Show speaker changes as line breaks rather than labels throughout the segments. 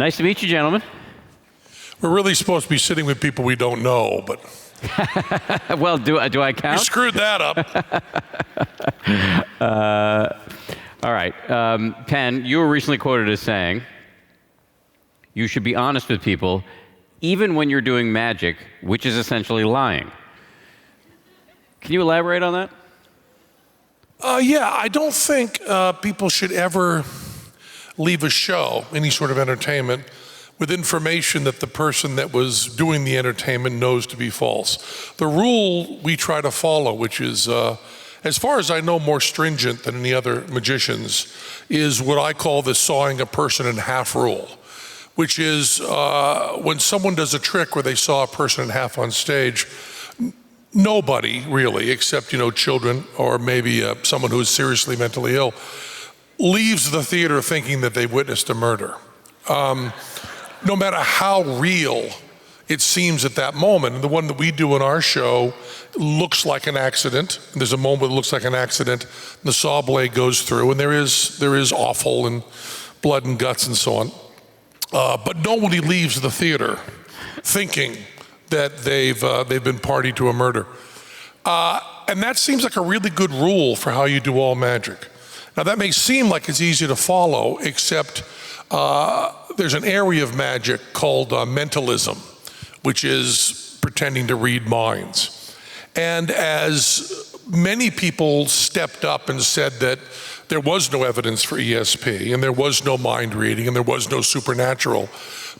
Nice to meet you, gentlemen.
We're really supposed to be sitting with people we don't know, but
Well, do I
you
count?
screwed that up.
All right. Penn, you were recently quoted as saying, you should be honest with people even when you're doing magic, which is essentially lying. Can you elaborate on that?
Yeah, I don't think people should ever leave a show, any sort of entertainment, with information that the person that was doing the entertainment knows to be false. The rule we try to follow, which is, as far as I know, more stringent than any other magicians, is what I call the sawing a person in half rule, which is when someone does a trick where they saw a person in half on stage, nobody really, except children or maybe someone who is seriously mentally ill, leaves the theater thinking that they've witnessed a murder. No matter how real it seems at that moment. And the one that we do in our show looks like an accident. There's a moment that looks like an accident. The saw blade goes through, and there is offal and blood and guts and so on. But nobody leaves the theater thinking that they've been party to a murder. And that seems like a really good rule for how you do all magic. Now that may seem like it's easy to follow, except there's an area of magic called mentalism, which is pretending to read minds. And as many people stepped up and said that there was no evidence for ESP, and there was no mind reading, and there was no supernatural,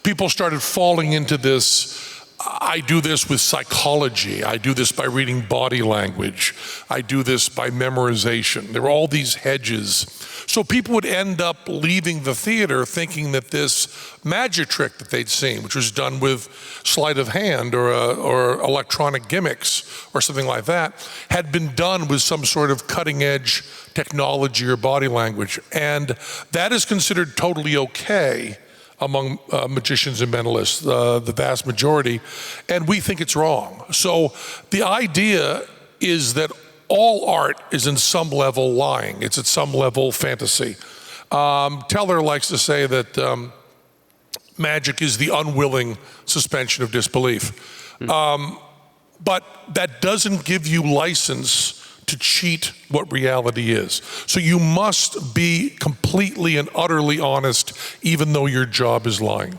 people started falling into this, I do this with psychology, I do this by reading body language, I do this by memorization. There were all these hedges. So people would end up leaving the theater thinking that this magic trick that they'd seen, which was done with sleight of hand or electronic gimmicks or something like that, had been done with some sort of cutting edge technology or body language. And that is considered totally okay among magicians and mentalists, the vast majority, and we think it's wrong. So the idea is that all art is in some level lying. It's at some level fantasy. Teller likes to say that magic is the unwilling suspension of disbelief. But that doesn't give you license to cheat what reality is. So you must be completely and utterly honest, even though your job is lying.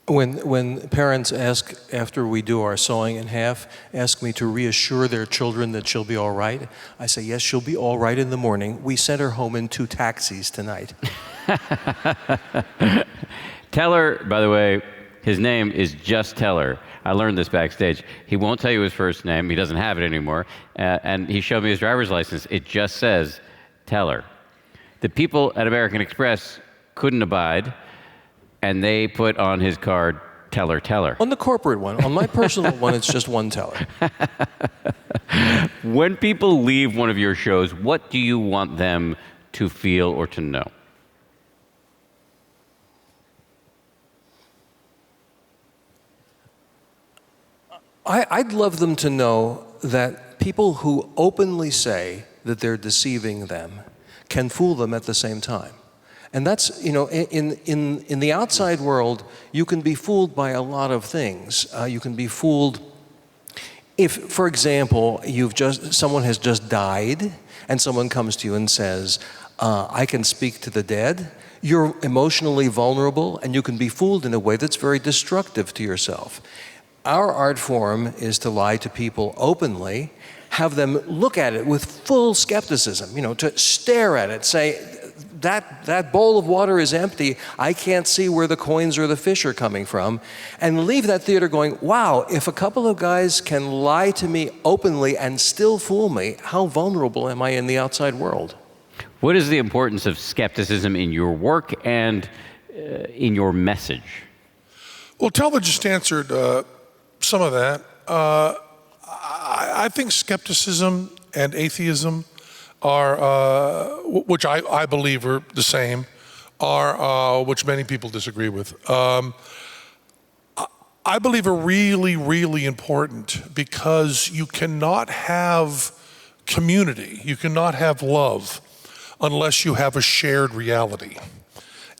When parents ask, after we do our sawing in half, ask me to reassure their children that she'll be all right, I say, yes, she'll be all right in the morning. We sent her home in 2 taxis tonight.
Teller, by the way, his name is just Teller. I learned this backstage. He won't tell you his first name. He doesn't have it anymore. And he showed me his driver's license. It just says Teller. The people at American Express couldn't abide, and they put on his card, Teller, Teller.
On the corporate one. On my personal one, it's just 1 Teller.
When people leave one of your shows, what do you want them to feel or to know?
I'd love them to know that people who openly say that they're deceiving them can fool them at the same time. And that's, in the outside world, you can be fooled by a lot of things. You can be fooled if, for example, someone has just died and someone comes to you and says, I can speak to the dead. You're emotionally vulnerable and you can be fooled in a way that's very destructive to yourself. Our art form is to lie to people openly, have them look at it with full skepticism, to stare at it, say, that bowl of water is empty, I can't see where the coins or the fish are coming from, and leave that theater going, wow, if a couple of guys can lie to me openly and still fool me, how vulnerable am I in the outside world?
What is the importance of skepticism in your work and in your message?
Well, Teller just answered some of that. I think skepticism and atheism are, which I believe are the same, are which many people disagree with. I believe are really, really important because you cannot have community, you cannot have love unless you have a shared reality.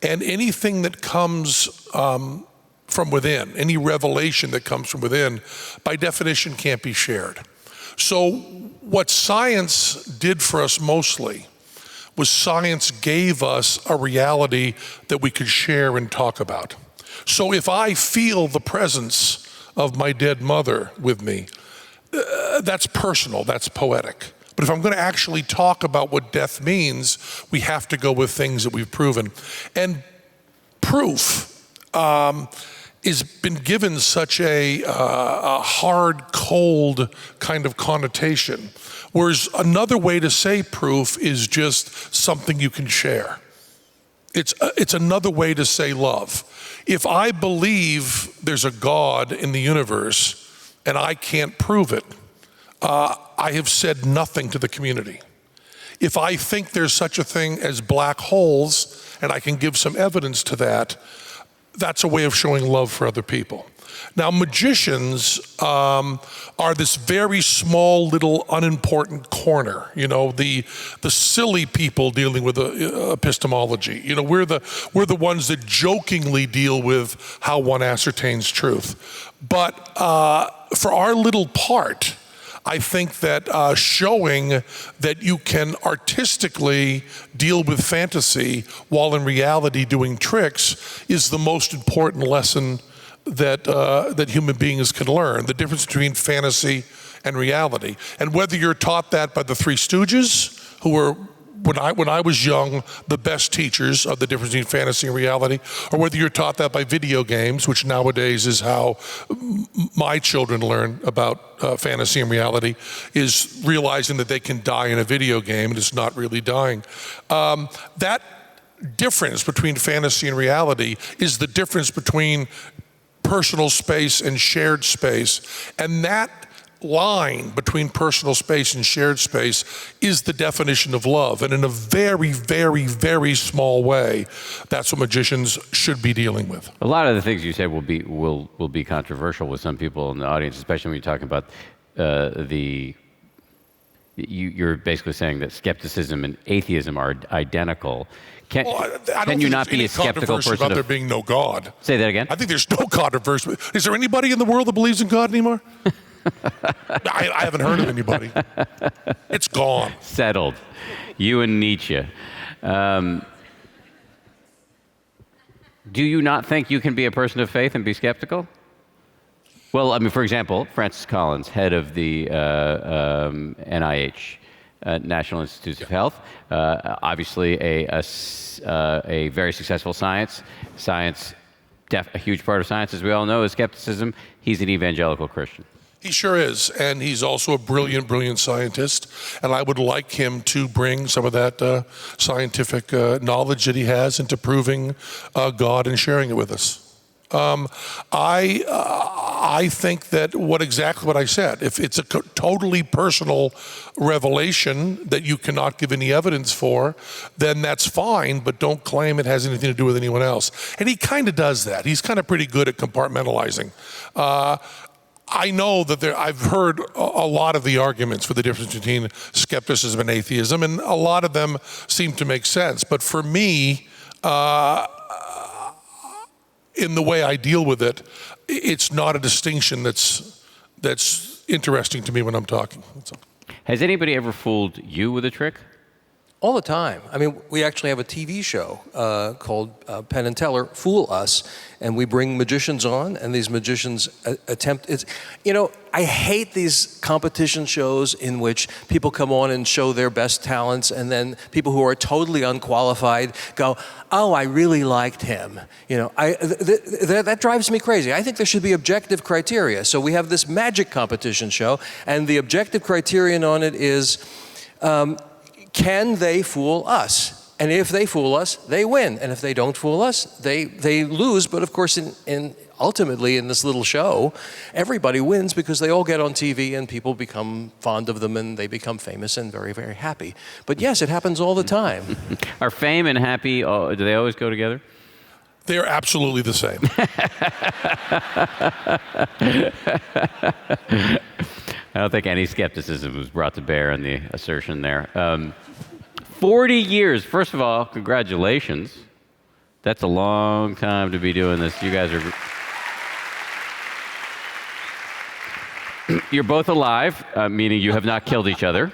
And anything that comes from within, any revelation that comes from within, by definition can't be shared. So what science did for us mostly was science gave us a reality that we could share and talk about. So if I feel the presence of my dead mother with me, that's personal, that's poetic. But if I'm going to actually talk about what death means, we have to go with things that we've proven. And proof has been given such a hard, cold kind of connotation, whereas another way to say proof is just something you can share. It's another way to say love. If I believe there's a God in the universe and I can't prove it, I have said nothing to the community. If I think there's such a thing as black holes and I can give some evidence to that, that's a way of showing love for other people. Now, magicians are this very small, little, unimportant corner. You know, the silly people dealing with epistemology. You know, we're the ones that jokingly deal with how one ascertains truth. But for our little part, I think that showing that you can artistically deal with fantasy while in reality doing tricks is the most important lesson that human beings can learn, the difference between fantasy and reality. And whether you're taught that by the Three Stooges, who were, when I was young, the best teachers of the difference between fantasy and reality, or whether you're taught that by video games, which nowadays is how my children learn about fantasy and reality, is realizing that they can die in a video game and it's not really dying. That difference between fantasy and reality is the difference between personal space and shared space. And that line between personal space and shared space is the definition of love. And in a very, very, very small way, that's what magicians should be dealing with.
A lot of the things you said will be controversial with some people in the audience, especially when you're talking about you're basically saying that skepticism and atheism are identical. Can you not be a skeptical person
about there being no God?
Say that again?
I think there's no controversy. Is there anybody in the world that believes in God anymore? I haven't heard of anybody. It's gone.
Settled. You and Nietzsche. Do you not think you can be a person of faith and be skeptical? Well, I mean, for example, Francis Collins, head of the NIH, National Institutes of Health, obviously a very successful science. A huge part of science, as we all know, is skepticism. He's an evangelical Christian.
He sure is, and he's also a brilliant, brilliant scientist, and I would like him to bring some of that scientific knowledge that he has into proving God and sharing it with us. I think that exactly what I said. If it's a totally personal revelation that you cannot give any evidence for, then that's fine, but don't claim it has anything to do with anyone else. And he kind of does that. He's kind of pretty good at compartmentalizing. I know that I've heard a lot of the arguments for the difference between skepticism and atheism, and a lot of them seem to make sense. But for me, in the way I deal with it, it's not a distinction that's interesting to me when I'm talking.
Has anybody ever fooled you with a trick?
All the time. I mean, we actually have a TV show called Penn Teller, Fool Us, and we bring magicians on, and these magicians attempt. I hate these competition shows in which people come on and show their best talents, and then people who are totally unqualified go, "Oh, I really liked him." That drives me crazy. I think there should be objective criteria. So we have this magic competition show, and the objective criterion on it is, can they fool us? And if they fool us, they win. And if they don't fool us, they lose. But of course, ultimately in this little show, everybody wins because they all get on TV and people become fond of them and they become famous and very, very happy. But yes, it happens all the time.
Are fame and happy, do they always go together?
They are absolutely the same.
I don't think any skepticism was brought to bear in the assertion there. 40 years. First of all, congratulations. That's a long time to be doing this. You guys are... You're both alive, meaning you have not killed each other.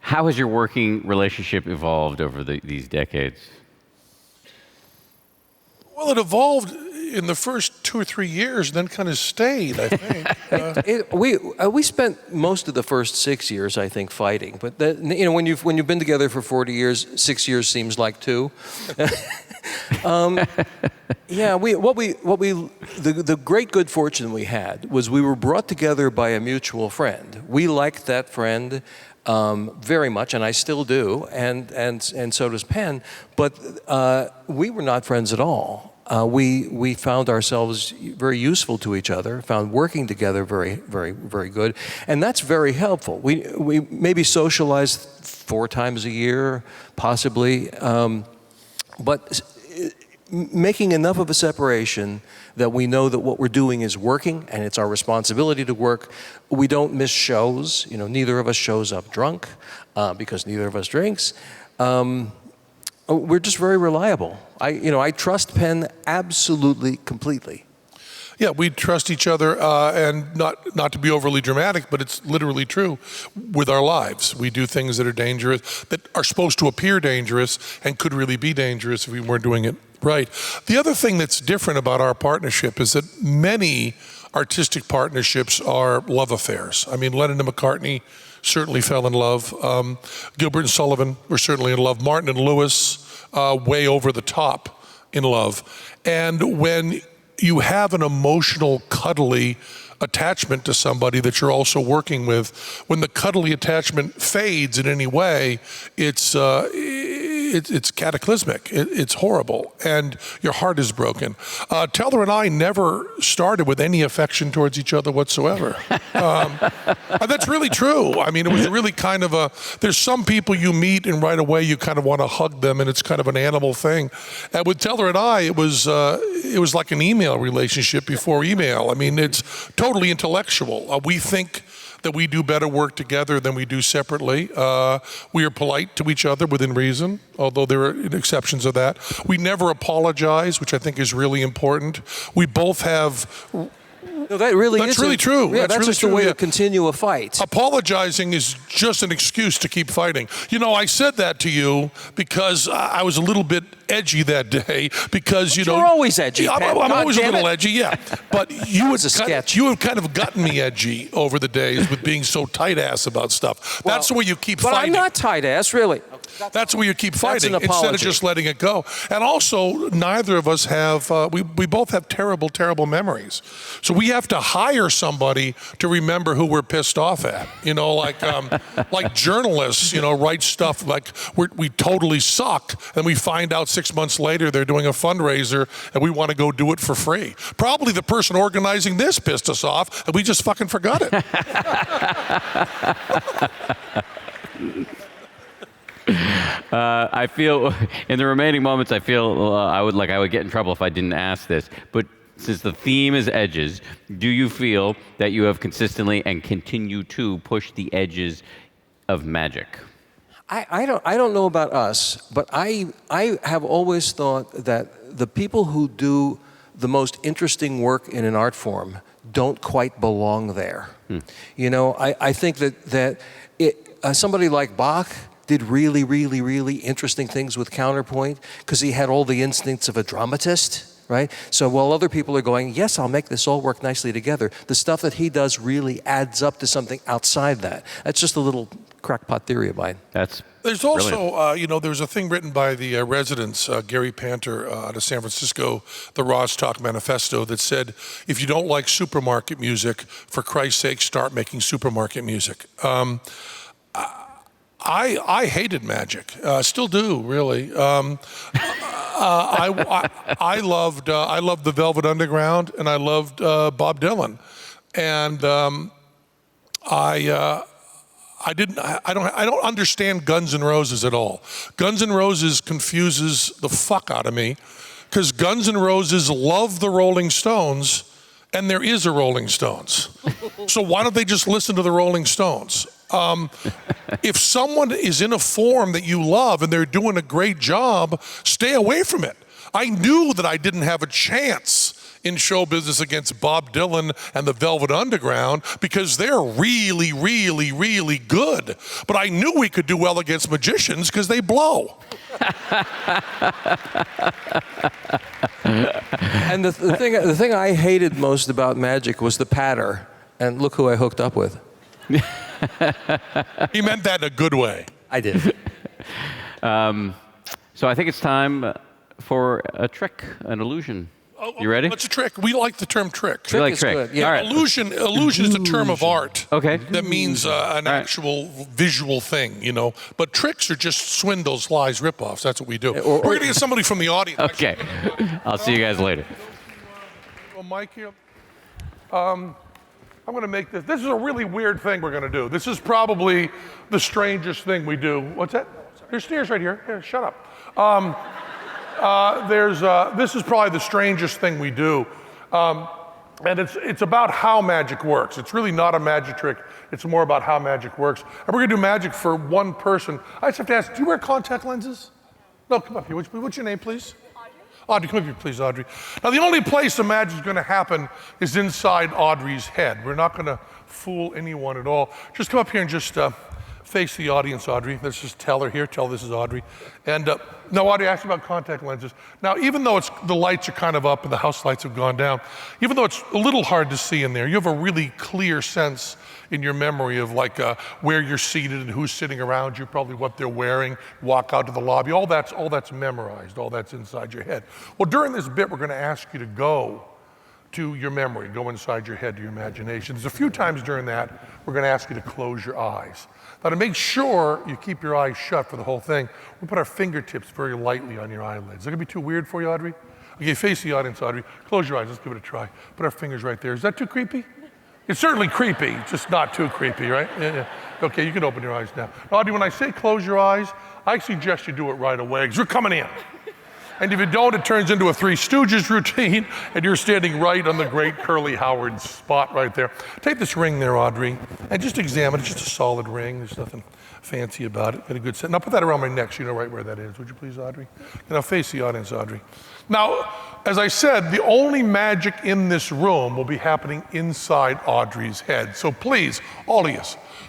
How has your working relationship evolved over these decades?
Well, it evolved in the first 2 or 3 years, and then kind of stayed, I think.
We spent most of the first 6 years, I think, fighting. But when you've been together for 40 years, 6 years seems like 2. Yeah, the great good fortune we had was we were brought together by a mutual friend. We liked that friend very much, and I still do, and so does Penn. But we were not friends at all. We found ourselves very useful to each other, found working together very, very, very good, and that's very helpful. We maybe socialized 4 times a year, possibly, but making enough of a separation that we know that what we're doing is working and it's our responsibility to work. We don't miss shows. Neither of us shows up drunk because neither of us drinks. We're just very reliable. I trust Penn absolutely, completely.
Yeah, we trust each other, and not to be overly dramatic, but it's literally true with our lives. We do things that are dangerous, that are supposed to appear dangerous, and could really be dangerous if we weren't doing it right. The other thing that's different about our partnership is that many artistic partnerships are love affairs. I mean, Lennon and McCartney certainly fell in love. Gilbert and Sullivan were certainly in love. Martin and Lewis, way over the top in love. And when you have an emotional, cuddly attachment to somebody that you're also working with, when the cuddly attachment fades in any way, it's cataclysmic. It's horrible, and your heart is broken. Teller and I never started with any affection towards each other whatsoever. That's really true. I mean, it was really kind of there's some people you meet and right away you kind of want to hug them, and it's kind of an animal thing. And with Teller and I, it was like an email relationship before email. I mean, it's totally intellectual. We think that we do better work together than we do separately. We are polite to each other within reason, although there are exceptions of that. We never apologize, which I think is really important. We both have...
No, that really
That's really true.
Yeah, that's
really
just
true,
a way
yeah.
to continue a fight.
Apologizing is just an excuse to keep fighting. I said that to you because I was a little bit edgy that day because,
You're always edgy,
I'm
Pat.
always a
God damn
little
it.
edgy, yeah. But you
was a sketch.
You have kind of gotten me edgy over the days with being so tight-ass about stuff. That's where you keep
But
fighting.
I'm not tight-ass, really.
That's where you keep fighting
an
instead of
apology.
just letting it go. And also, neither of us have, we both have terrible, terrible memories. So we have to hire somebody to remember who we're pissed off at. Like journalists, write stuff like we totally suck, and we find out 6 months later they're doing a fundraiser and we want to go do it for free. Probably the person organizing this pissed us off and we just fucking forgot it.
I feel, in the remaining moments, I feel I would get in trouble if I didn't ask this. But since the theme is edges, do you feel that you have consistently and continue to push the edges of magic?
I don't know about us, but I have always thought that the people who do the most interesting work in an art form don't quite belong there. I think that somebody like Bach did really, really, really interesting things with counterpoint because he had all the instincts of a dramatist, right? So while other people are going, yes, I'll make this all work nicely together, the stuff that he does really adds up to something outside that. That's just a little crackpot theory of mine.
There's also, there was a thing written by the residents, Gary Panter out of San Francisco, the Ross Talk Manifesto, that said, if you don't like supermarket music, for Christ's sake, start making supermarket music. I hated magic, still do, really. I loved the Velvet Underground, and I loved Bob Dylan, and I don't understand Guns N' Roses at all. Guns N' Roses confuses the fuck out of me, because Guns N' Roses love the Rolling Stones, and there is a Rolling Stones. So why don't they just listen to the Rolling Stones? If someone is in a form that you love and they're doing a great job, stay away from it. I knew that I didn't have a chance in show business against Bob Dylan and the Velvet Underground because they're really, really, really good. But I knew we could do well against magicians because they blow.
And the thing I hated most about magic was the patter. And look who I hooked up with.
He meant that in a good way.
I did.
So I think it's time for a trick, an illusion. You ready?
What's a trick? We like the term trick.
You like
is
trick?
good, yeah.
All right.
Illusion is a term of art.
Okay.
That means an actual visual thing, you know. But tricks are just swindles, lies, ripoffs. That's what we do. We're going to get somebody from the audience.
Okay. I'll see you guys later.
A mic here. I'm going to make this. This is a really weird thing we're going to do. This is probably the strangest thing we do. What's that? There's stairs right here. Yeah, shut up. This is probably the strangest thing we do. And it's about how magic works. It's really not a magic trick. It's more about how magic works. And we're going to do magic for one person. I just have to ask, do you wear contact lenses? No, come up here. What's your name, please? Audrey, come up here, please, Audrey. Now, the only place the magic's going to happen is inside Audrey's head. We're not going to fool anyone at all. Just come up here and just face the audience, Audrey. This is Teller here. Tell this is Audrey. And now, Audrey asked about contact lenses. Now, even though the lights are kind of up and the house lights have gone down, even though it's a little hard to see in there, you have a really clear sense in your memory of like where you're seated and who's sitting around you, probably what they're wearing, walk out to the lobby. All that's memorized. All that's inside your head. Well, during this bit, we're going to ask you to go to your memory, go inside your head to your imagination. There's a few times during that, we're going to ask you to close your eyes. Now, to make sure you keep your eyes shut for the whole thing, we'll put our fingertips very lightly on your eyelids. Is that going to be too weird for you, Audrey? Okay, face the audience, Audrey. Close your eyes. Let's give it a try. Put our fingers right there. Is that too creepy? It's certainly creepy, just not too creepy, right? Yeah. Okay, you can open your eyes now. Audrey, when I say close your eyes, I suggest you do it right away because we're coming in. And if you don't, it turns into a Three Stooges routine, and you're standing right on the great Curly Howard spot right there. Take this ring there, Audrey, and just examine it. It's just a solid ring. There's nothing fancy about it. Got a good set. Now put that around my neck so you know right where that is. Would you please, Audrey? Now face the audience, Audrey. Now, as I said, the only magic in this room will be happening inside Audrey's head. So please, all of you,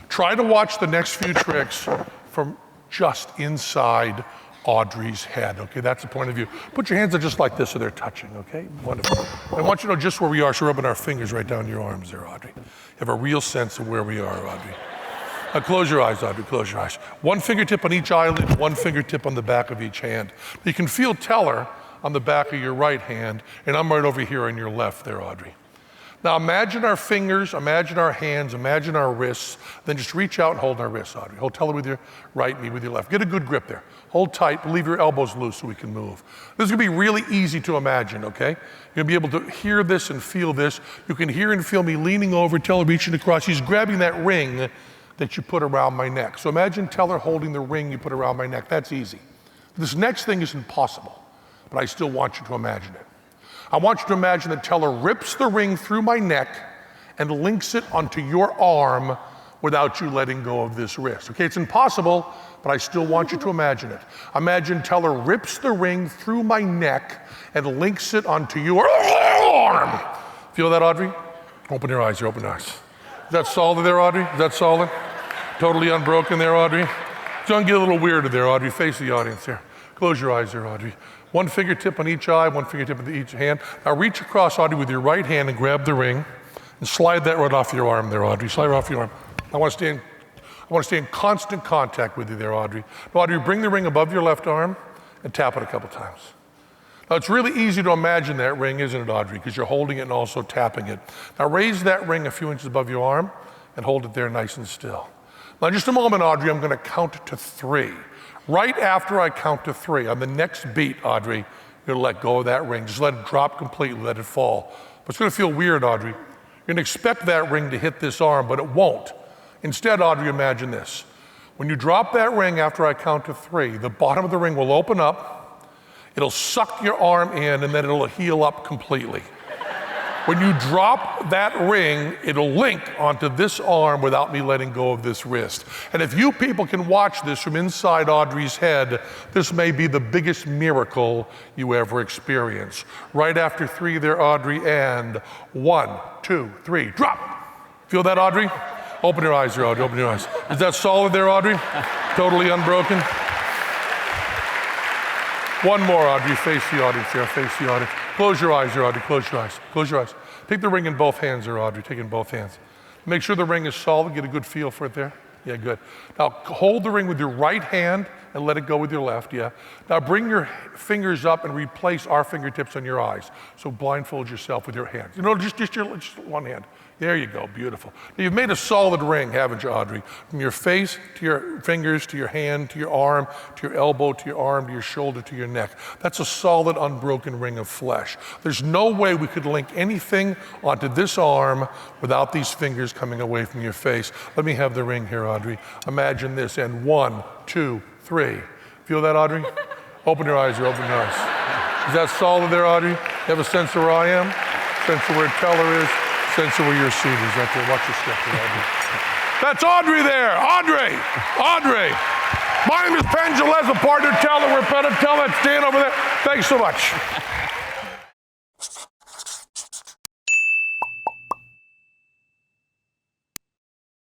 try to watch the next few tricks from just inside Audrey's head, okay? That's the point of view. Put your hands up just like this so they're touching, okay? Wonderful. I want you to know just where we are, so we're rubbing our fingers right down your arms there, Audrey. You have a real sense of where we are, Audrey. Now close your eyes, Audrey, close your eyes. One fingertip on each eyelid, one fingertip on the back of each hand. You can feel Teller on the back of your right hand, and I'm right over here on your left there, Audrey. Now imagine our fingers, imagine our hands, imagine our wrists, then just reach out and hold our wrists, Audrey. Hold Teller with your right, me with your left. Get a good grip there. Hold tight, but leave your elbows loose so we can move. This is gonna be really easy to imagine, okay? You're gonna be able to hear this and feel this. You can hear and feel me leaning over, Teller reaching across. He's grabbing that ring that you put around my neck. So imagine Teller holding the ring you put around my neck. That's easy. This next thing is impossible, but I still want you to imagine it. I want you to imagine that Teller rips the ring through my neck and links it onto your arm without you letting go of this wrist. Okay, it's impossible, but I still want you to imagine it. Imagine Teller rips the ring through my neck and links it onto your arm. Feel that, Audrey? Open your eyes, open your eyes. Is that solid there, Audrey? Is that solid? Totally unbroken there, Audrey? It's gonna get a little weirder there, Audrey. Face the audience there. Close your eyes there, Audrey. One fingertip on each eye, one fingertip on each hand. Now reach across, Audrey, with your right hand and grab the ring and slide that right off your arm there, Audrey. Slide it off your arm. I want to stay in constant contact with you there, Audrey. Now, Audrey, bring the ring above your left arm and tap it a couple times. Now, it's really easy to imagine that ring, isn't it, Audrey? Because you're holding it and also tapping it. Now, raise that ring a few inches above your arm and hold it there nice and still. Now, in just a moment, Audrey, I'm going to count to 3. Right after I count to 3, on the next beat, Audrey, you're gonna let go of that ring. Just let it drop completely, let it fall. But it's gonna feel weird, Audrey. You're gonna expect that ring to hit this arm, but it won't. Instead, Audrey, imagine this. When you drop that ring after I count to 3, the bottom of the ring will open up, it'll suck your arm in, and then it'll heal up completely. When you drop that ring, it'll link onto this arm without me letting go of this wrist. And if you people can watch this from inside Audrey's head, this may be the biggest miracle you ever experience. Right after 3 there, Audrey, and 1, 2, 3, drop. Feel that, Audrey? Open your eyes there, Audrey, open your eyes. Is that solid there, Audrey? Totally unbroken? One more, Audrey, face the audience there, face the audience. Close your eyes there, Audrey, close your eyes, close your eyes. Take the ring in both hands there, Audrey, take it in both hands. Make sure the ring is solid, get a good feel for it there. Yeah, good. Now hold the ring with your right hand and let it go with your left, yeah. Now bring your fingers up and replace our fingertips on your eyes. So blindfold yourself with your hands. You know, just one hand. There you go, beautiful. Now you've made a solid ring, haven't you, Audrey? From your face to your fingers, to your hand, to your arm, to your elbow, to your arm, to your shoulder, to your neck. That's a solid, unbroken ring of flesh. There's no way we could link anything onto this arm without these fingers coming away from your face. Let me have the ring here, Audrey. Imagine this, and 1, 2, 3. Feel that, Audrey? Open your eyes, open your eyes. Is that solid there, Audrey? You have a sense of where I am? Sense of where Teller is? Sense of where your seat is right there. Watch your step there, Audrey. That's Audrey there. Audrey. Audrey. My name is Penn Teller, partner Teller. We're Penn Teller. Stand over there. Thanks so much.